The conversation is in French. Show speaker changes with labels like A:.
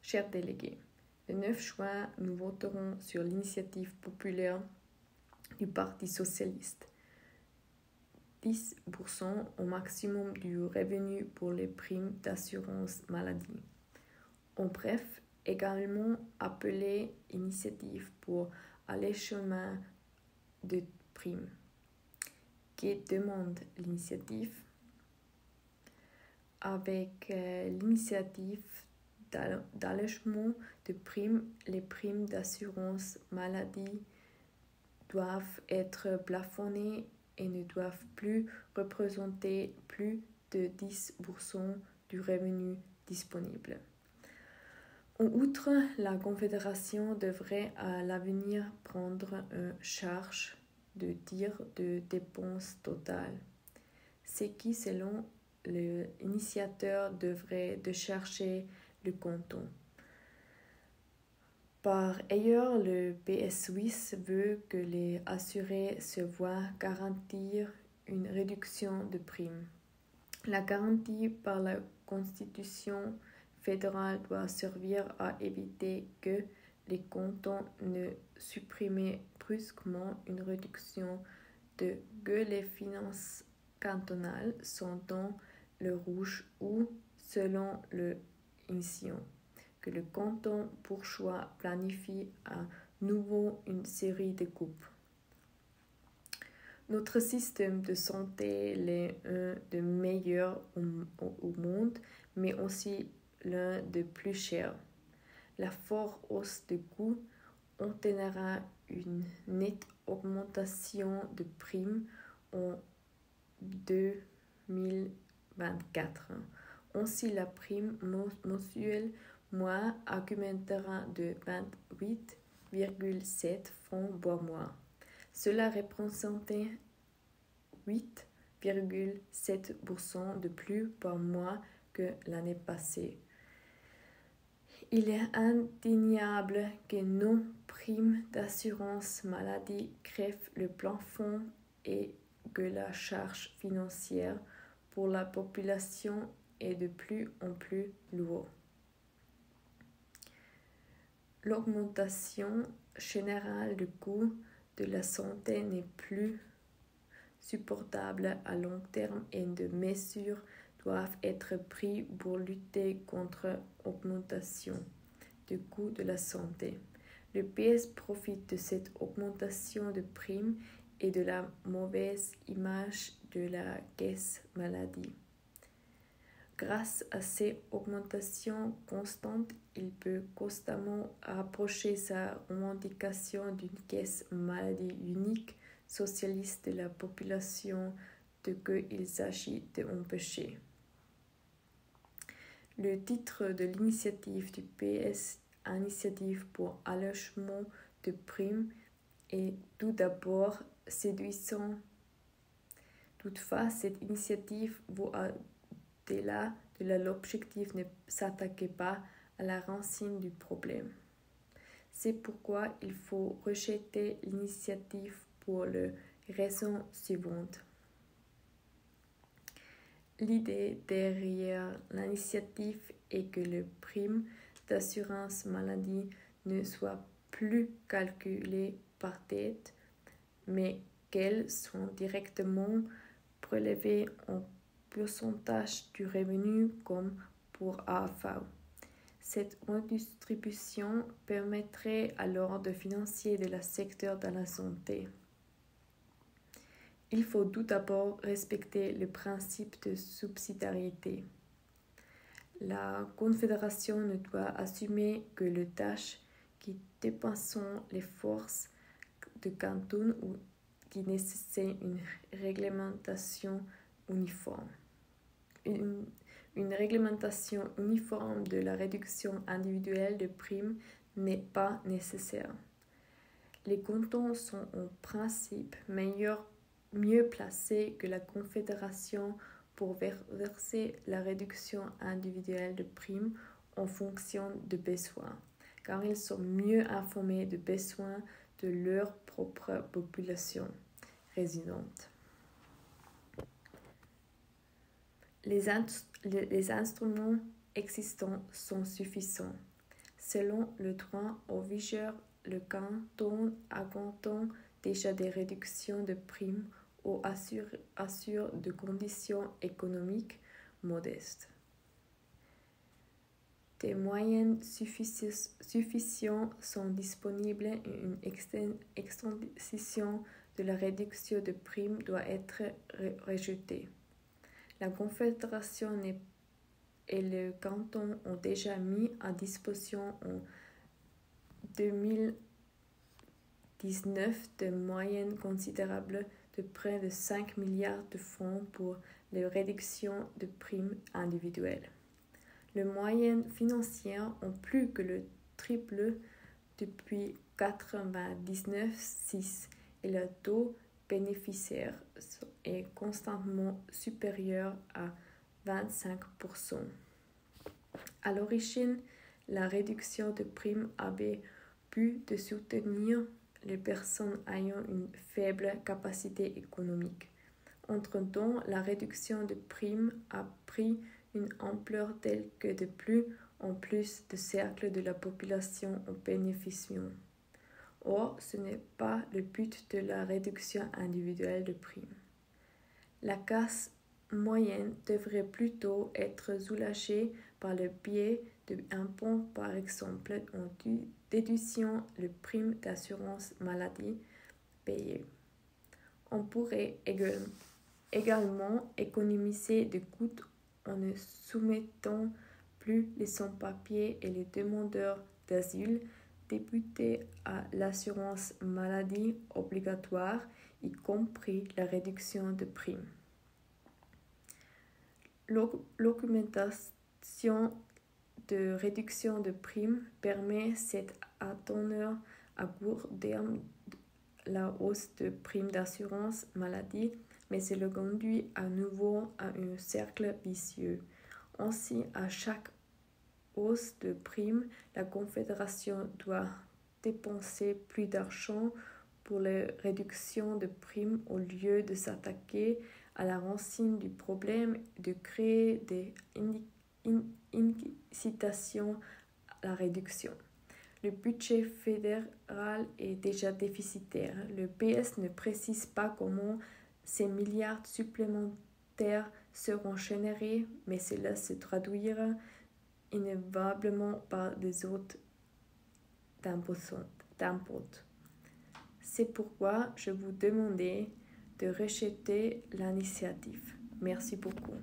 A: Chers délégués, le 9 juin, nous voterons sur l'initiative populaire du Parti socialiste. 10% au maximum du revenu pour les primes d'assurance maladie. En bref, également appelée initiative pour allègement de primes. Qui demande l'initiative? Avec l'initiative d'allègement de primes, les primes d'assurance maladie doivent être plafonnées et ne doivent plus représenter plus de 10% du revenu disponible. En outre, la Confédération devrait à l'avenir prendre en charge de tir de dépenses totales, ce qui, selon l'initiateur, devrait de chercher le canton. Par ailleurs, le PS Suisse veut que les assurés se voient garantir une réduction de primes. La garantie par la Constitution fédérale doit servir à éviter que les cantons ne suppriment brusquement une réduction de que les finances cantonales sont dans le rouge ou, selon le INSION, que le canton bourgeois planifie à nouveau une série de coupes. Notre système de santé est l'un des meilleurs au monde, mais aussi l'un des plus chers. La forte hausse des coûts entraînera une nette augmentation de primes en 2024. Ainsi, la prime mensuelle mois augmentera de 28,7 francs par mois. Cela représentait 8,7% de plus par mois que l'année passée. Il est indéniable que nos primes d'assurance maladie crèvent le plafond et que la charge financière pour la population est de plus en plus lourde. L'augmentation générale du coût de la santé n'est plus supportable à long terme et des mesures doivent être prises pour lutter contre l'augmentation du coût de la santé. Le PS profite de cette augmentation de primes et de la mauvaise image de la caisse maladie. Grâce à ces augmentations constantes, il peut constamment rapprocher sa revendication d'une caisse maladie unique socialiste de la population de qu'il s'agit d'empêcher. Le titre de l'initiative du PS, Initiative pour allègement de primes, est tout d'abord séduisant. Toutefois, cette initiative va au-delà de l'objectif ne s'attaquer pas à la racine du problème. C'est pourquoi il faut rejeter l'initiative pour les raisons suivantes. L'idée derrière l'initiative est que les primes d'assurance maladie ne soient plus calculées par tête, mais qu'elles soient directement prélevées en pourcentage du revenu comme pour AFA. Cette redistribution permettrait alors de financer le secteur de la santé. Il faut tout d'abord respecter le principe de subsidiarité. La Confédération ne doit assumer que les tâches qui dépassent les forces de canton ou qui nécessitent une réglementation uniforme. Une réglementation uniforme de la réduction individuelle de primes n'est pas nécessaire. Les cantons sont en principe mieux placés que la Confédération pour verser la réduction individuelle de primes en fonction des besoins, car ils sont mieux informés des besoins de leur propre population résidente. Les instruments existants sont suffisants. Selon le droit en vigueur, le canton accordant déjà des réductions de primes ou assure de conditions économiques modestes. Des moyens suffisants sont disponibles et une extension de la réduction de primes doit être rejetée. La Confédération et le canton ont déjà mis à disposition en 2019 des moyens considérables de près de 5 milliards de francs pour les réductions de primes individuelles. Les moyens financiers ont plus que le triple depuis 1999-6 et le taux bénéficiaire est constamment supérieur à 25%. À l'origine, la réduction de primes avait but de soutenir les personnes ayant une faible capacité économique. Entre-temps, la réduction de primes a pris une ampleur telle que de plus en plus de cercles de la population en bénéficient. Or, ce n'est pas le but de la réduction individuelle de primes. La classe moyenne devrait plutôt être soulagée par le biais d'un pont, par exemple, en déduisant le prime d'assurance maladie payée. On pourrait également économiser des coûts en ne soumettant plus les sans-papiers et les demandeurs d'asile députés à l'assurance maladie obligatoire, y compris la réduction de primes. L'augmentation de réduction de primes permet cette attendre à court terme la hausse de primes d'assurance maladie, mais cela conduit à nouveau à un cercle vicieux. Ainsi, à chaque hausse de primes, la Confédération doit dépenser plus d'argent pour les réductions de primes au lieu de s'attaquer à la racine du problème et de créer des incitations à la réduction. Le budget fédéral est déjà déficitaire. Le PS ne précise pas comment ces milliards supplémentaires seront générés, mais cela se traduira inévitablement par des hausses d'impôts. C'est pourquoi je vous demandais de rejeter l'initiative. Merci beaucoup.